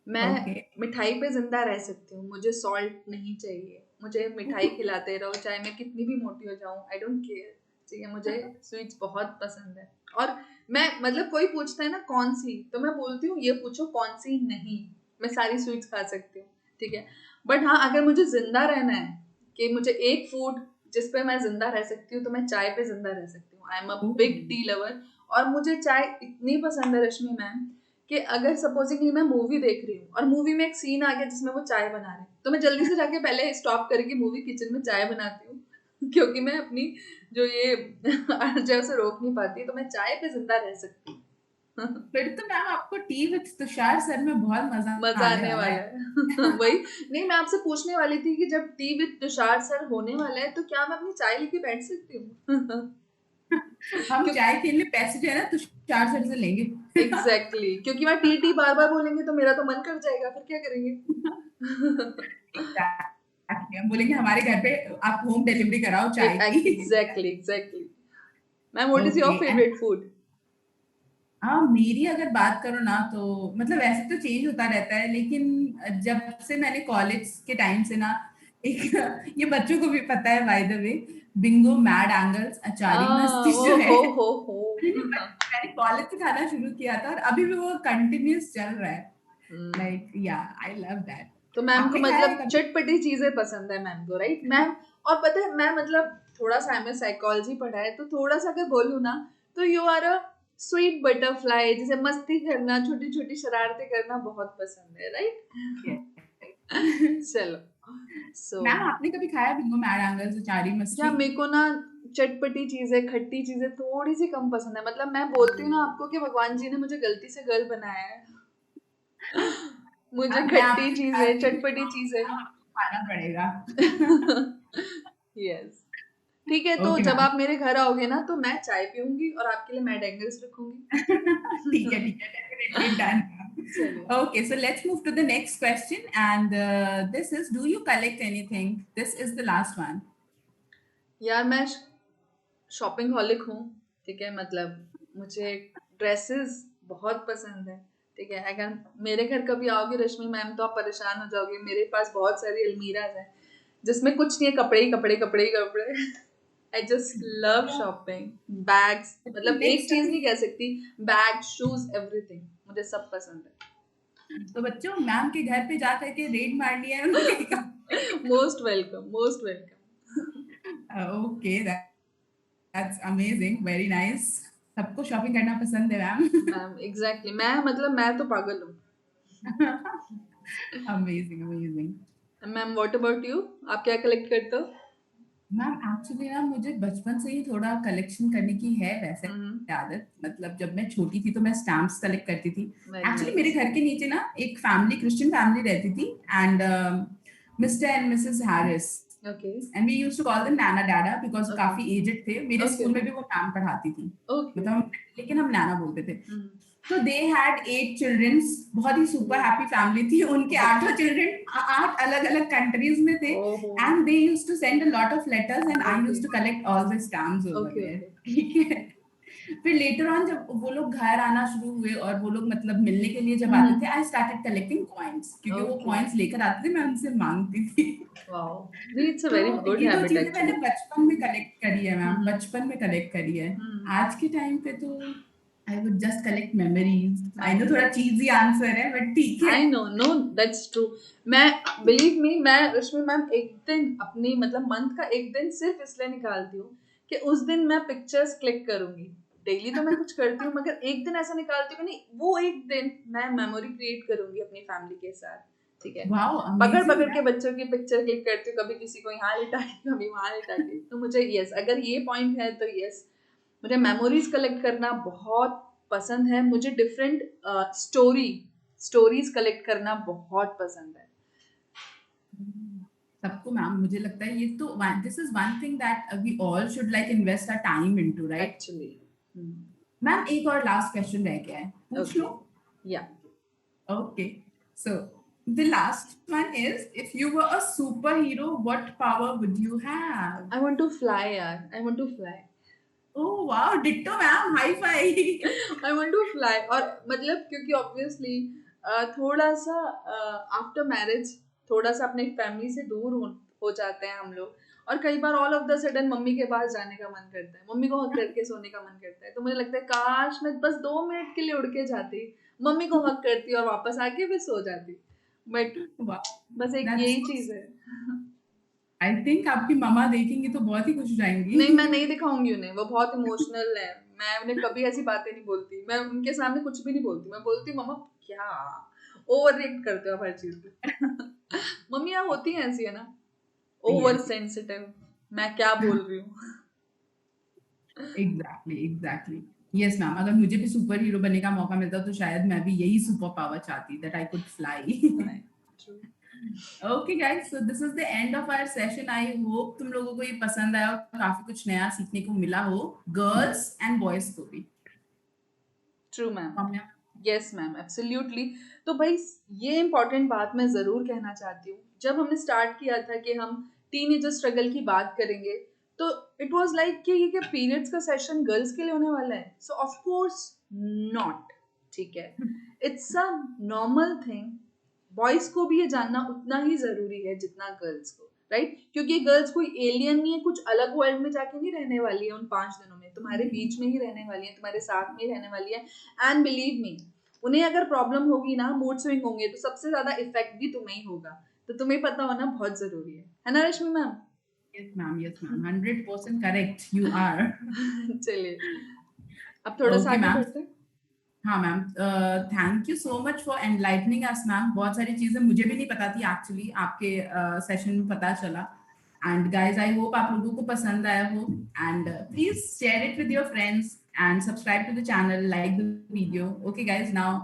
मैं Okay. मिठाई पे जिंदा रह सकती हूँ, मुझे सॉल्ट नहीं चाहिए, मुझे मिठाई खिलाते रहो चाहे मैं कितनी भी मोटी हो जाऊँ, आई डोंट केयर, ठीक है। मुझे स्वीट्स बहुत पसंद है। और मैं मतलब कोई पूछता है ना कौन सी, तो मैं बोलती हूँ ये पूछो कौन सी नहीं, मैं सारी स्वीट्स खा सकती हूँ, ठीक है। बट हाँ, अगर मुझे जिंदा रहना है कि मुझे एक फूड जिस पे मैं जिंदा रह सकती हूँ, तो मैं चाय पे जिंदा रह सकती हूँ। I am a big tea lover, और मुझे चाय इतनी पसंद है रश्मि मैम कि अगर सपोजिंगली मैं मूवी देख रही हूँ और मूवी में एक सीन आ गया जिसमें वो चाय बना रहे हैं, तो मैं जल्दी से जाके पहले स्टॉप करके मूवी किचन में चाय बनाती हूँ क्योंकि मैं अपनी जो ये अर्ज है उसे रोक नहीं पाती, तो मैं चाय पे जिंदा रह सकती हूँ। फिर तो मैम आपको टी विद तुषार सर में बहुत मजा मजा आने आने वाला वाला है। है वही। नहीं, मैं आपसे पूछने वाली थी कि जब टी विद तुषार सर होने वाला है तो क्या मैं अपनी चाय लेके बैठ सकती हूँ? हम क्यों? चाय के लिए पैसे जो है ना तुषार सर से लेंगे। एग्जैक्टली, क्योंकि मैं टी टी बार बार बोलेंगे तो मेरा तो मन कर जाएगा, फिर क्या करेंगे? Exactly. हम बोलेंगे हमारे घर पे आप होम डिलीवरी कराओ चाय की। Exactly exactly. Ma'am, what is your okay and favourite food? हाँ, मेरी अगर बात करो ना तो मतलब ऐसे तो चेंज होता रहता है, लेकिन जब से मैंने कॉलेज के टाइम से ना एक ये बच्चों को भी पता है by the way, Bingo Mad Angles Achaari Masti ओ जो है हो मैंने कॉलेज से खाना शुरू किया था और अभी भी वो कंटिन्यूस चल रहा है। हम्म। लाइक या आई लव दैट। तो मैम को आपने खाया है मतलब कभी? चटपटी चीजें पसंद है मैम को, राइट मैम? और पता है मैं मतलब थोड़ा सा हमें साइकोलॉजी पढ़ा है, तो थोड़ा सा अगर बोलूँ ना, तो you are a sweet butterfly, जिसे मस्ती करना, छोटी छोटी शरारतें करना बहुत पसंद है, राइट? चलो, सो मैम आपने कभी खाया बिंगो मैड एंगल्स अचारी या मस्ती? मेरे को ना चटपटी चीजें, खट्टी चीजें थोड़ी सी कम पसंद है। मतलब मैं बोलती हूँ ना आपको कि भगवान जी ने मुझे गलती से गर्ल बनाया है। मुझे अब मैं खट्टी आपको चीजें, सिखाती हूँ, चटपटी चीजें। आपको खाना पड़ेगा। यस, ठीक है। तो ओके जब मैम। आप मेरे घर आओगे ना, तो मैं चाय पीऊंगी और आपके लिए मैड एंगल्स ठीक है रखूंगी। ठीक है, डेफिनेटली डन। चलिए। Okay, so let's move to the next question, and this is, do you collect anything? This is the last one. यार मैं शॉपिंग हॉलिक हूँ, ठीक है। मतलब मुझे ड्रेसेस बहुत पसंद है, ठीक है। अगर मेरे घर कभी आओगे रश्मि मैम, तो आप परेशान हो जाओगे। मेरे पास बहुत सारी अलमीराज हैं जिसमें कुछ नहीं है, कपड़े ही कपड़े, कपड़े ही कपड़े। आई जस्ट लव शॉपिंग। बैग्स, मतलब एक नेक्स्ट चीज अभी, नहीं कह सकती, बैग, शूज, एवरीथिंग मुझे सब पसंद तो बच्चों मैम के घर पे जा करके रेड मार लिया है उनके कपड़े। है। Most welcome, most welcome. Okay, that's amazing, very nice. सबको शॉपिंग करना पसंद है मैम। मैम एग्जैक्टली, मैं मतलब मैं तो पागल हूँ। Amazing amazing. Ma'am what about you? आप क्या कलेक्ट करते हो? मैम एक्चुअली ना मुझे बचपन से ही थोड़ा कलेक्शन करने की है वैसे हम्म। आदत। मतलब जब मैं छोटी थी तो मैं स्टैम्प्स कलेक्ट करती थी। वेरी एक्चुअली मेरे नाइस। घर के नीचे ना एक फैमिली, क्रिश्चियन फैमिली रहती थी, and mister and missus Harris, okay and we used to call them नाना डैडा बिकॉज ओके काफी एजेड थे। मेरे ओके स्कूल में ओके भी वो मैम पढ़ाती थी, ओके मतलब लेकिन हम नाना बोलते थे। हम्म। तो दे हैड 8 चिल्ड्रंस, बहुत ही सुपर हैप्पी फैमिली थी उनके। ओके 8 चिल्ड्रन 8 अलग अलग कंट्रीज में थे, ओहो and they used to send a lot of letters and I okay used to collect all the stamps over okay there. Okay ठीक है। फिर लेटर ऑन जब वो लोग घर आना शुरू हुए और वो लोग मतलब मिलने के लिए जब आते थे, आई स्टार्टेड कलेक्टिंग कॉइन्स, क्योंकि वो ओके कॉइन्स लेकर आते थे, मैं उनसे मांगती थी। वाओ, नहीं इट्स अ तो वेरी गुड ये 2 हैबिट चीजें मैंने एक्चुअली। बचपन में कलेक्ट करी है मैम, हम्म बचपन में कलेक्ट करी है। हम्म। आज के टाइम पे तो I would just collect memories. I know mind, थोड़ा चीजी आंसर है बट ठीक है। I know, no that's true. मैं, बिलीव मी, मैं रश्मि मैम एक दिन अपनी मतलब मंथ का एक दिन सिर्फ इसलिए निकालती हूँ कि उस दिन मैं पिक्चर्स क्लिक करूंगी। डेली तो मैं कुछ करती हूँ, मगर एक दिन ऐसा निकालती हूँ कि नहीं, वो एक दिन मैं मेमोरी क्रिएट करूंगी अपनी फैमिली के साथ, ठीक है। वाओ पकड़ अमेजिंग पकड़ के मैम। बच्चों की पिक्चर क्लिक करती हूँ, कभी किसी को यहाँ लिटा के, कभी वहां लिटा के। तो मुझे यस, अगर ये पॉइंट है तो यस, मुझे मेमोरीज कलेक्ट करना बहुत पसंद है। मुझे डिफरेंट स्टोरीज कलेक्ट करना बहुत पसंद है। सबको मैम मुझे लगता है ये तो this is one thing that we all should like invest a time into, right? Actually. Ma'am एक और लास्ट क्वेश्चन रह गया है, पूछ लो। Okay, yeah okay, so The last one is, if you were a superhero, what power would you have? I want to fly यार, I want to fly. Oh wow, ditto ma'am, high five. I want to fly. और मतलब क्योंकि obviously थोड़ा सा after marriage थोड़ा सा अपने family से दूर हो जाते हैं हम लोग, और कई बार all of the sudden mummy के पास जाने का मन करता है, मम्मी को हक करके सोने का मन करता है। तो मुझे लगता है काश मैं बस 2 मिनट के लिए उड़ के जाती, मम्मी को हक करती और वापस आके फिर सो जाती। बट Wow, बस एक that's यही so चीज है। आई थिंक आपकी मम्मा देखेंगी तो बहुत ही खुश हो जाएंगी। नहीं, मैं नहीं दिखाऊंगी उन्हें, वो बहुत इमोशनल है। मैं उन्हें कभी ऐसी बातें नहीं बोलती, मैं उनके सामने कुछ भी नहीं बोलती। मैं बोलती मम्मा क्या ओवर रिएक्ट करते हो आप हर चीज पे। मम्मियाँ होती हैं ऐसी, है ना, ओवर Yes, सेंसिटिव। मैं क्या बोल रही हूँ। Exactly exactly. यस मैम, अगर मुझे भी सुपर हीरो बनने का मौका मिलता तो शायद मैं भी यही सुपर पावर चाहती, that I could fly. True. Okay guys, so this is the end of our session. I hope तुम लोगों को ये पसंद आया और काफी कुछ नया सीखने को मिला हो, गर्ल्स एंड बॉयज को भी। True ma'am. Saumya? Yes ma'am, absolutely. तो भाई ये इंपॉर्टेंट बात मैं ज़रूर कहना चाहती हूँ। जब हमने स्टार्ट किया था कि हम टीनेजर स्ट्रगल की बात करेंगे, तो इट वाज लाइक कि ये क्या पीरियड्स का सेशन गर्ल्स के लिए होने वाला है? सो ऑफ कोर्स नॉट। ठीक है, it's a normal thing. Boys को भी ये जानना उतना ही ज़रूरी है जितना गर्ल्स को, राइट? क्योंकि गर्ल्स कोई एलियन नहीं है, कुछ अलग वर्ल्ड में जाके नहीं रहने वाली है। उन 5 दिनों में तुम्हारे बीच में ही रहने वाली है, तुम्हारे साथ में ही रहने वाली है। एंड बिलीव मी, उन्हें अगर प्रॉब्लम होगी ना, मूड स्विंग होंगे, तो सबसे ज्यादा इफेक्ट भी तुम्हें ही होगा। तो तुम्हें पता होना बहुत जरूरी है ना Rashmi ma'am? Yes ma'am, 100% correct you are. चलिए, अब थोड़ा सा ओके आगे मैम। बढ़ते हैं। हाँ ma'am, thank you so much for enlightening us ma'am. बहुत सारी चीजें मुझे भी नहीं पता थी एक्चुअली, आपके सेशन में पता चला। एंड गाइस, आई होप आप लोगों को पसंद आया हो, and please share it with your friends and subscribe to the channel, like the video. Okay guys, now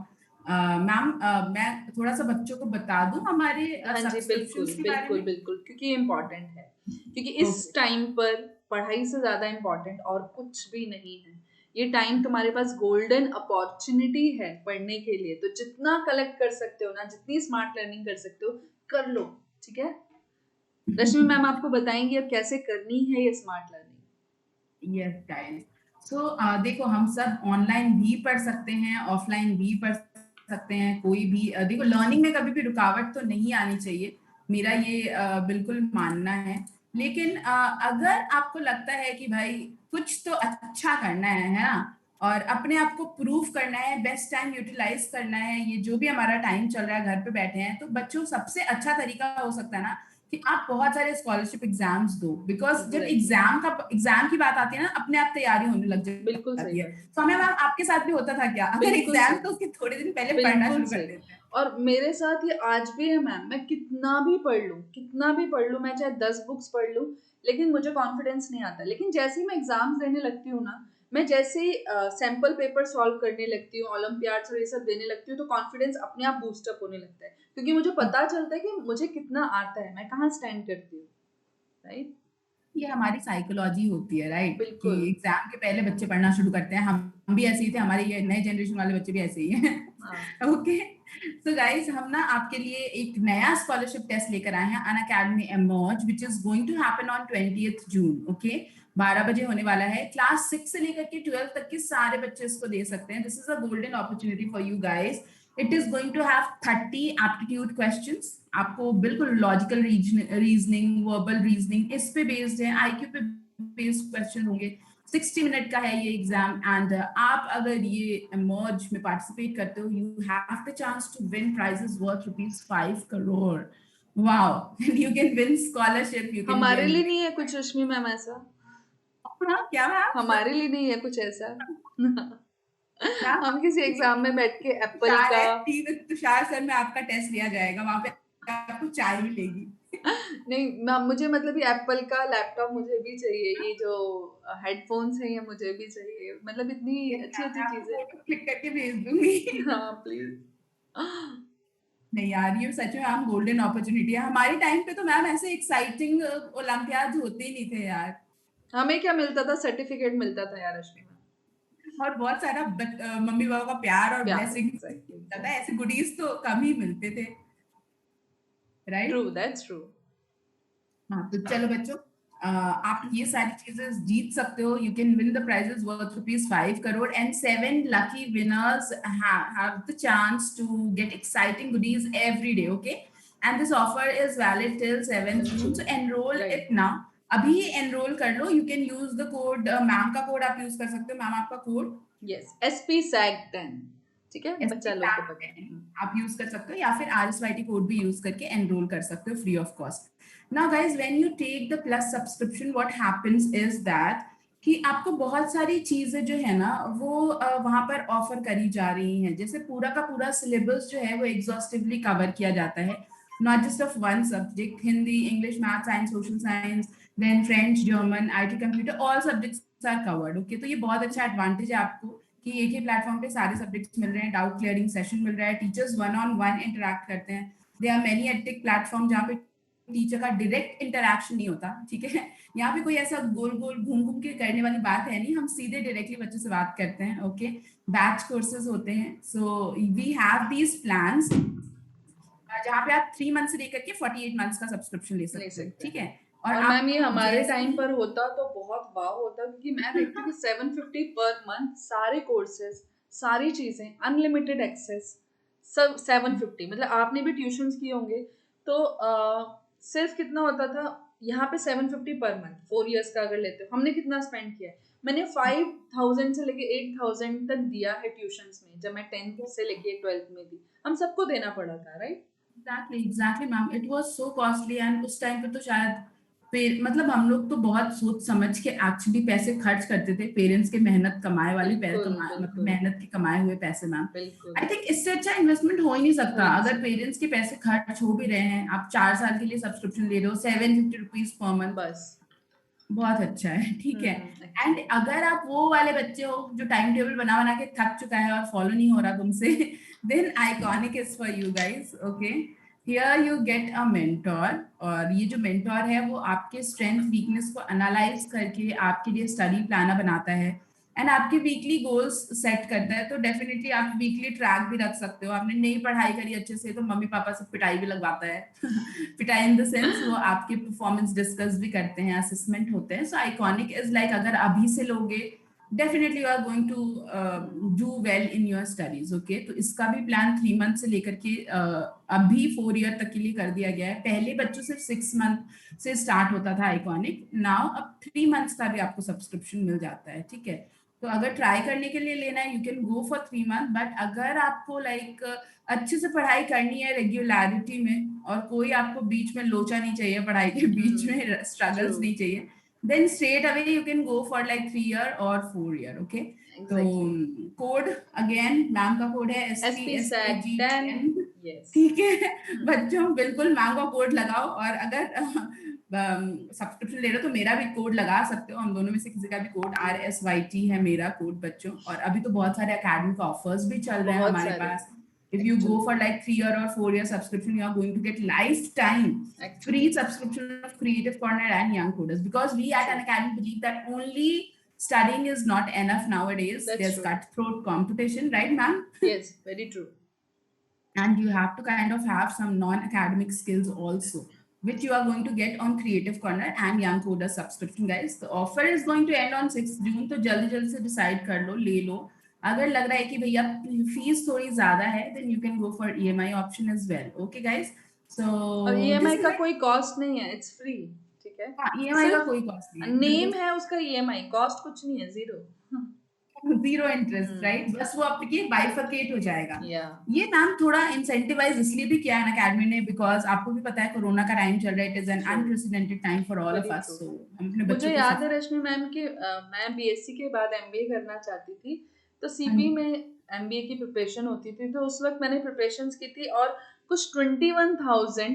ma'am, मैं थोड़ा सा बच्चों को बता दूं हमारे हाँ जी, बिल्कुल सब्सक्रिप्शंस के बारे बिल्कुल में। बिल्कुल, क्योंकि ये इम्पोर्टेंट है। क्योंकि इस ओके। टाइम पर पढ़ाई से ज्यादा इम्पोर्टेंट और कुछ भी नहीं है। ये टाइम तुम्हारे पास गोल्डन अपॉर्चुनिटी है पढ़ने के लिए। तो जितना कलेक्ट कर सकते हो ना, जितनी स्मार्ट लर्निंग कर सकते हो, कर लो। ठीक है, रश्मि मैम आपको बताएंगी अब कैसे करनी है ये स्मार्ट लर्निंग। यस गाइस, सो देखो, हम सब ऑनलाइन भी पढ़ सकते हैं, ऑफलाइन भी पढ़ सकते हैं। कोई भी देखो, लर्निंग में कभी भी रुकावट तो नहीं आनी चाहिए, मेरा ये बिल्कुल मानना है। लेकिन अगर आपको लगता है कि भाई कुछ तो अच्छा करना है ना, और अपने आप को प्रूव करना है, बेस्ट टाइम यूटिलाइज करना है, ये जो भी हमारा टाइम चल रहा है, घर पे बैठे हैं, तो बच्चों सबसे अच्छा तरीका हो सकता है ना कि आप बहुत सारे स्कॉलरशिप एग्जाम्स दो। बिकॉज जब एग्जैक्टली, एग्जाम की बात आती है ना, अपने आप तैयारी होने लग बिल्कुल सही जाती है। बात। तो हमें मैम, आपके साथ भी होता था क्या? अगर बिल्कुल एग्जाम तो सही, उसके थोड़े दिन पहले पढ़ना बिल्कुल शुरू कर सही। देते हैं। और मेरे साथ ये आज भी है मैम। मैं कितना भी पढ़ लूँ, कितना भी पढ़ लूँ, मैं चाहे 10 बुक्स पढ़ लूँ, लेकिन मुझे कॉन्फिडेंस नहीं आता। लेकिन जैसे ही मैं एग्जाम्स देने लगती हूँ ना, मैं जैसे ही सैम्पल पेपर सॉल्व करने लगती हूँ, ओलंपियाड्स और ये सब देने लगती हूँ, तो कॉन्फिडेंस अपने आप बूस्टअप होने लगता है। क्योंकि मुझे पता चलता है कि मुझे कितना आता है, मैं कहाँ स्टैंड करती हूँ, राइट? ये हमारी साइकोलॉजी होती है, राइट? कि बिल्कुल। एग्जाम के पहले बच्चे पढ़ना शुरू करते हैं। हम भी ऐसे ही थे, हमारे ये नए जनरेशन वाले बच्चे भी ऐसे ही हैं। हाँ। ओके, सो गाइस, हम ना आपके लिए एक नया स्कॉलरशिप टेस्ट लेकर आए हैं, Unacademy emerge, which is going to happen on 20th June. Okay, 12 बजे होने वाला है। क्लास 6 से लेकर के 12 तक के सारे बच्चे इसको दे सकते हैं। This is a golden opportunity for you guys. It is going to have 30 aptitude questions. आपको बिल्कुल लॉजिकल रीजनिंग, वर्बल रीजनिंग इस पे बेस्ड है, आईक्यू पे बेस्ड क्वेश्चन होंगे। 60 मिनट का है ये एग्जाम, एंड आप अगर ये एमर्ज में पार्टिसिपेट करते हो, you have the chance to win prizes worth ₹5 crore। Wow, you can win scholarship, you can हमारे विन। लिए नहीं है कुछ रश्मि मैम ऐसा? हाँ, क्या मैम? हमारे लिए नहीं है कुछ ऐसा? मैम, हम किसी एग्जाम में बैठ के एप्पल तुषार का। है, तुषार सर में आपका टेस्ट लिया जाएगा, वहां पे आपको चाय मिलेगी। नहीं मैम, मुझे मतलब ये एप्पल का लैपटॉप मुझे भी चाहिए, ये जो हेडफोन्स हैं ये मुझे भी चाहिए, मतलब इतनी ये अच्छी मैं अच्छी आपको चीजें। फोटो क्लिक करके भेज दूंगी। हाँ प्लीज। नहीं यार, ये सच में मैम गोल्डन अपॉर्चुनिटी है। हमारे टाइम पे तो मैम ऐसे एक्साइटिंग ओलंपियाड होते ही नहीं थे यार। हमें क्या मिलता था? सर्टिफिकेट मिलता था यार रश्मि मैम। और बहुत सारा मम्मी पापा का प्यार और प्यार, ब्लेसिंग एग्जैक्टली मिलता था, एग्जैक्टली। ऐसे गुडीज तो कम ही मिलते थे। राइट? True, that's true. हाँ, तो चलो बच्चों, आप ये सारी चीजें जीत सकते हो. You can win the prices worth ₹5 crore and 7 lucky winners have the chance to get exciting goodies every day. Okay, and this offer is valid till 7th June. So enroll right. it now. अभी enroll कर लो. You can use the code, ma'am का code आप use कर सकते हो. Ma'am आपका code yes, SP-SAG-10, ठीक है, एसपी बच्चा लोग को पता है। आप यूज कर सकते हो, या फिर RSYT कोड भी यूज करके एनरोल कर सकते हो free of cost. Now guys, when you take the plus subscription, what happens is that कि आपको बहुत सारी चीजें जो है ना वो वहां पर ऑफर करी जा रही हैं. जैसे पूरा का पूरा सिलेबस जो है वो एग्जॉस्टिवली कवर किया जाता है, not just of one subject. Hindi, English, math, science, social science, then French, German, IT, computer, all subjects are covered. Okay, तो ये बहुत अच्छा एडवांटेज है आपको कि एक ही प्लेटफॉर्म पे सारे सब्जेक्ट्स मिल रहे हैं. डाउट क्लियरिंग सेशन मिल रहा है, teachers one on one interact करते हैं. They are many edtech platform जहाँ पे टीचर का डायरेक्ट इंटरेक्शन नहीं होता. ठीक है, यहाँ पे कोई ऐसा गोल गोल घूम घूम के करने वाली बात है नहीं. हम सीधे डायरेक्टली बच्चों से बात करते हैं. ओके, बैच कोर्सेज होते हैं. So we have these plans जहाँ पे आप 3 मंथ से लेकर के 48 मंथ्स का सब्सक्रिप्शन ले ले सकते हैं. सकते ठीक हैं। है, और और आप मैम ये हमारे जैसे टाइम ही पर होता तो बहुत वाव होता, क्योंकि मैं देखती हूँ कि 750 पर मंथ, सारे कोर्सेज, सारी चीजें, अनलिमिटेड एक्सेस, सब 750। मतलब आपने भी ट्यूशंस किए होंगे, तो सिर्फ कितना होता था यहाँ पे 750 पर मंथ, 4 इयर्स का अगर लेते हो, हमने कितना स्पेंड किया है? मैंने 5000 से लेके 8000 तक दिया है ट्यूशंस में, जब मैं 10th से लेके 12th में थी, हम सबको देना पड़ा था, right? Exactly ma'am, it was so costly. And उस टाइम पे तो शायद मतलब हम लोग तो बहुत सोच समझ के एक्चुअली पैसे खर्च करते थे. पेरेंट्स के मेहनत कमाए वाले बिल्कुल मतलब बिल्कुल मेहनत के कमाए हुए पैसे. मैम, बिल्कुल, आई थिंक इससे अच्छा इन्वेस्टमेंट हो ही नहीं हो सकता. ही नहीं अगर सकता। पेरेंट्स के पैसे खर्च हो भी रहे हैं, आप 4 साल के लिए सब्सक्रिप्शन ले रहे हो, ₹750 पर मंथ, बस। बहुत अच्छा है. ठीक है, एंड एक्चुअली अगर आप वो वाले बच्चे हो जो टाइम टेबल बना बना के थक चुका है और फॉलो नहीं हो रहा तुमसे, then iconic is for you guys. Okay, here you get a mentor. और ये जो मेंटोर है वो आपके स्ट्रेंथ वीकनेस को एनालाइज करके आपके लिए स्टडी प्लानर बनाता है एंड आपके वीकली गोल्स सेट करता है. तो डेफिनेटली आप वीकली ट्रैक भी रख सकते हो. आपने नहीं पढ़ाई करी अच्छे से तो मम्मी पापा से पिटाई भी लगवाता है. पिटाई इन द सेंस वो आपके परफॉर्मेंस डिस्कस भी करते हैं, असेसमेंट होते हैं. सो आइकॉनिक इज लाइक, अगर अभी से लोगे definitely you are going to do well in your studies. Okay, तो इसका भी प्लान 3 मंथ से लेकर के अभी 4 ईयर तक के लिए कर दिया गया है. पहले बच्चों सिर्फ 6 मंथ से स्टार्ट होता था आइकॉनिक. नाउ अब 3 मंथ्स का भी आपको सब्सक्रिप्शन मिल जाता है. ठीक है, तो अगर ट्राई करने के लिए लेना है, you can go for 3 month. But अगर आपको लाइक अच्छे से पढ़ाई करनी है रेगुलरिटी में, और कोई आपको बीच में लोचा नहीं चाहिए, पढ़ाई के बीच में ट्रू, स्ट्रगल्स नहीं चाहिए, then straight away you can go for like 3 year or 4 year. Okay, तो एग्जैक्टली। कोड अगेन मैम का कोड है SP-SAG-10, SPSAG10. यस। ठीक है बच्चों, बिल्कुल मैम का कोड लगाओ. और अगर सब्सक्रिप्शन ले रहे हो तो मेरा भी कोड लगा सकते हो. हम दोनों में से किसी का भी कोड RSYT है मेरा कोड बच्चों. और अभी तो बहुत सारे एकेडमिक ऑफर्स भी चल रहे हैं बहुत हमारे सारे, पास. If you go actually for like 3 year or 4 year subscription, you are going to get lifetime free actually subscription of Creative Corner and Young Coders, because we at true, an academy believe that only studying is not enough nowadays. That's There's true, cutthroat competition, right, ma'am? Yes, very true. And you have to kind of have some non-academic skills also, which you are going to get on Creative Corner and Young Coder subscription. Guys, the offer is going to end on 6th June. तो जल्दी जल्दी से decide कर लो, ले लो. अगर लग रहा है कि भैया फीस थोड़ी ज्यादा है, then you can go for EMI option as well. Okay guys, so और this EMI is का it. कोई कॉस्ट नहीं है, इट्स फ्री, ठीक है। हाँ, EMI का कोई कॉस्ट नहीं सिर्फ है, बिल्कुल. नेम है उसका EMI, कॉस्ट कुछ नहीं है, जीरो। Zero interest, right? बस वो आपके बाइफरकेट हो जाएगा. या ये मैम थोड़ा इंसेंटिवाइज इसलिए भी किया है अकेडमी ने, बिकॉज आपको भी पता है कोरोना का टाइम चल रहा है. It is an true, unprecedented time for all of very us. True. So हम अपने मुझे बच्चों को याद है सफर. रश्मि मैम कि मैं BSc के बाद MBA करना चाहती थी, तो हाँ CP जी. में MBA की प्रिपरेशन होती थी, तो उस वक्त मैंने प्रिपरेशंस की थी, और कुछ 21,000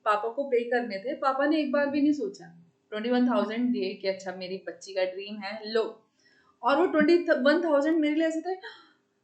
पापा को पे करने थे। पापा ने एक बार भी नहीं सोचा, 21,000 दिए कि अच्छा मेरी बच्ची का ड्रीम है, लो। और वो 21,000 मेरे लिए ऐसे थे,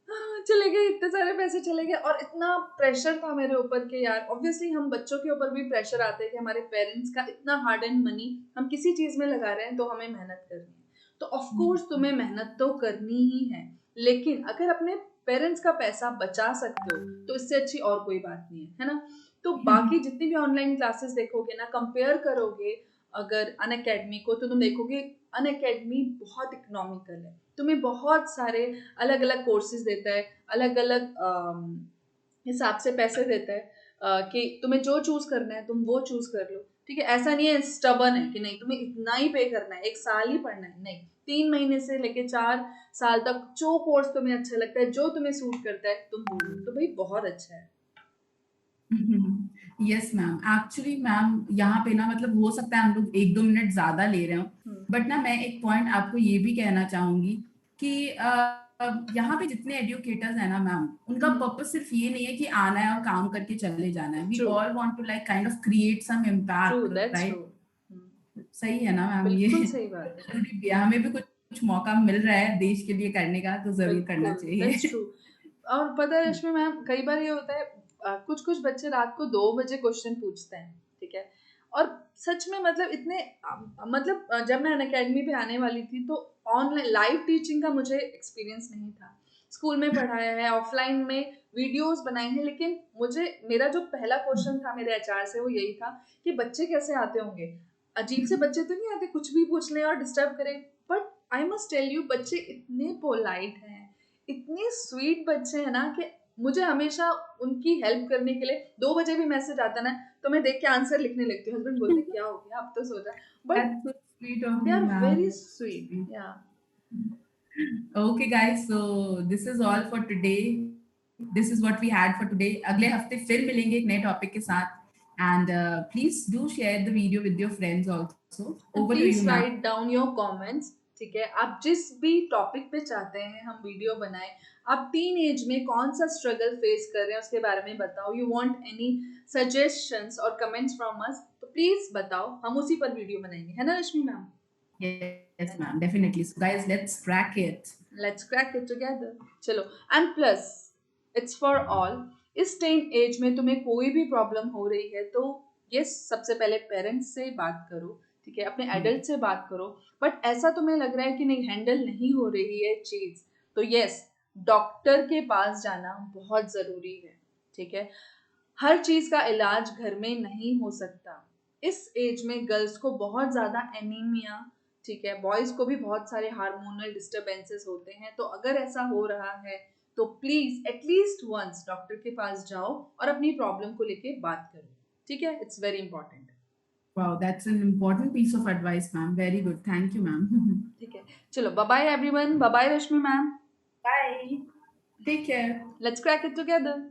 हाँ, चले गए, इतने सारे पैसे चले गए। और इतना प्रेशर था मेरे ऊपर कि यार, ऑब्वियसली हम बच्चों के ऊपर भी प्रेशर आते हैं कि हमारे पेरेंट्स का इतना हार्ड एंड मनी हम किसी चीज में लगा रहे हैं, तो हमें मेहनत करनी है। तो ऑफ कोर्स तुम्हें मेहनत तो करनी ही है, लेकिन अगर अपने पेरेंट्स का पैसा बचा सकते हो तो इससे अच्छी और कोई बात नहीं है, है ना। तो बाकी जितनी भी ऑनलाइन क्लासेस देखोगे ना, कंपेयर करोगे अगर अनअकैडमी को, तो तुम देखोगे अनअकैडमी बहुत इकोनॉमिकल है, तुम्हें बहुत सारे अलग अलग कोर्सेज देता है, अलग अलग हिसाब से पैसे देता है, कि तुम्हें जो चूज करना है तुम वो चूज कर लो, ठीक है। ऐसा नहीं है स्टबन है कि नहीं तुम्हें इतना ही पे करना है, 1 साल ही पढ़ना है, नहीं, 3 महीने से लेके 4 साल तक जो कोर्स तुम्हें अच्छा लगता है, जो तुम्हें सूट करता है तुम बोलो, तो भाई बहुत अच्छा है। यस मैम, एक्चुअली मैम यहाँ पे ना मतलब हो सकता है हम लोग 1-2 मिनट ज्यादा ले रहे हो, बट ना मैं एक पॉइंट आपको ये भी कहना चाहूंगी कि यहाँ पे जितने एडुकेटर्स हैं ना मैम, उनका पर्पस सिर्फ ये नहीं है कि आना है और काम करके चले जाना है। We true, all want to like kind of create some true, impact, that's true. Right? सही है ना मैम ये? बिल्कुल सही बात है। जरूरी भी है, हमें भी कुछ मौका मिल रहा है देश के लिए करने का, तो जरूर करना बिल्कुल, दैट्स चाहिए। ट्रू। और पता है रश्मि मैम, कई बार ये होता है, कुछ कुछ बच्चे रात को 2 बजे क्वेश्चन पूछते हैं, ठीक है। और सच में मतलब इतने मतलब जब मैं अनअकैडमी पे आने वाली थी तो ऑनलाइन लाइव टीचिंग का मुझे एक्सपीरियंस नहीं था। स्कूल में पढ़ाया है, ऑफलाइन में वीडियोस बनाए हैं, लेकिन मुझे मेरा जो पहला क्वेश्चन था मेरे एचआर से वो यही था कि बच्चे कैसे आते होंगे, अजीब से बच्चे तो नहीं आते कुछ भी पूछ लें और डिस्टर्ब करें। But I must tell you, बच्चे इतने पोलाइट हैं, इतने स्वीट बच्चे हैं ना, कि मुझे हमेशा उनकी हेल्प करने के लिए 2 बजे भी मैसेज आता ना, तो मैं देख के आंसर लिखने लगती हूँ। हस्बैंड बोलते क्या हो गया, अब तो सो जा। But That's so sweet of they you, are very ma'am. Sweet, Sweet. Yeah. Okay, guys. So this is all for today. This is what we had for today. अगले हफ्ते फिर मिलेंगे एक नए टॉपिक के साथ. And please do share the video with your friends also. And Over to please you, ma'am. Write down your comments, ठीक है। आप जिस भी टॉपिक पे चाहते हैं हम वीडियो बनाएं, आप टीन एज में कौन सा स्ट्रगल फेस कर रहे हैं उसके बारे में बताओ, यू वांट एनी सजेशंस और कमेंट्स फ्रॉम अस, तो प्लीज बताओ, हम उसी पर वीडियो बनाएंगे, है ना Rashmi ma'am? Yes, ma'am. Definitely. So, guys, let's crack it. Let's crack it together. चलो, and plus it's for all. इस टेन एज में तुम्हें कोई भी प्रॉब्लम हो रही है तो यस, सबसे पहले पेरेंट्स से बात करो, ठीक है, अपने एडल्ट से बात करो। बट ऐसा तुम्हें लग रहा है कि नहीं हैंडल नहीं हो रही है चीज, तो यस, डॉक्टर के पास जाना बहुत जरूरी है, ठीक है। हर चीज का इलाज घर में नहीं हो सकता। इस एज में गर्ल्स को बहुत ज्यादा एनीमिया, ठीक है, बॉयज को भी बहुत सारे हार्मोनल डिस्टरबेंसेस होते हैं। तो अगर ऐसा हो रहा है तो प्लीज एटलीस्ट वंस डॉक्टर के पास जाओ और अपनी प्रॉब्लम को लेके बात करो, ठीक है। It's very important. Wow, that's an important piece of advice, ma'am. Very good. Thank you, ma'am. ठीक है, चलो, bye bye everyone, bye bye Rashmi ma'am. Bye. Take care. Let's crack it together.